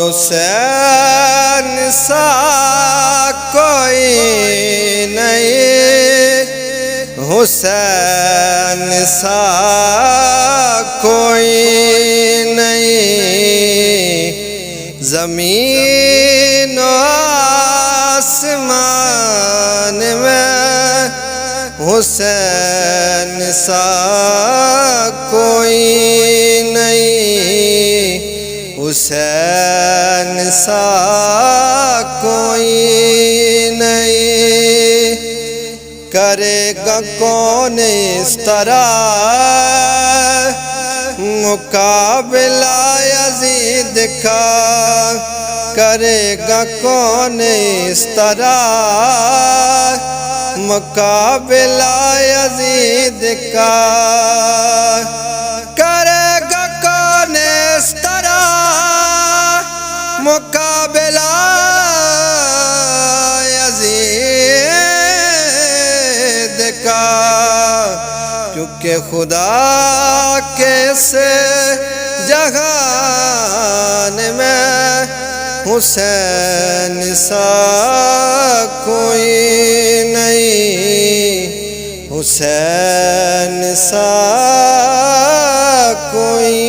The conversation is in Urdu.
حسین سا کوئی نہیں، حسین سا کوئی نہیں، زمین و آسمان میں حسین سا کوئی نہیں، حسین سا کوئی نہیں۔ کرے گا کون اس طرح مقابلہ یزید کا، کرے گا کون اس طرح مقابلہ یزید کا، کرے گا کون اس طرح مقابلہ یزید کا، کیونکہ خدا کے سے جہان میں حسین سا کوئی نہیں، حسین سا کوئی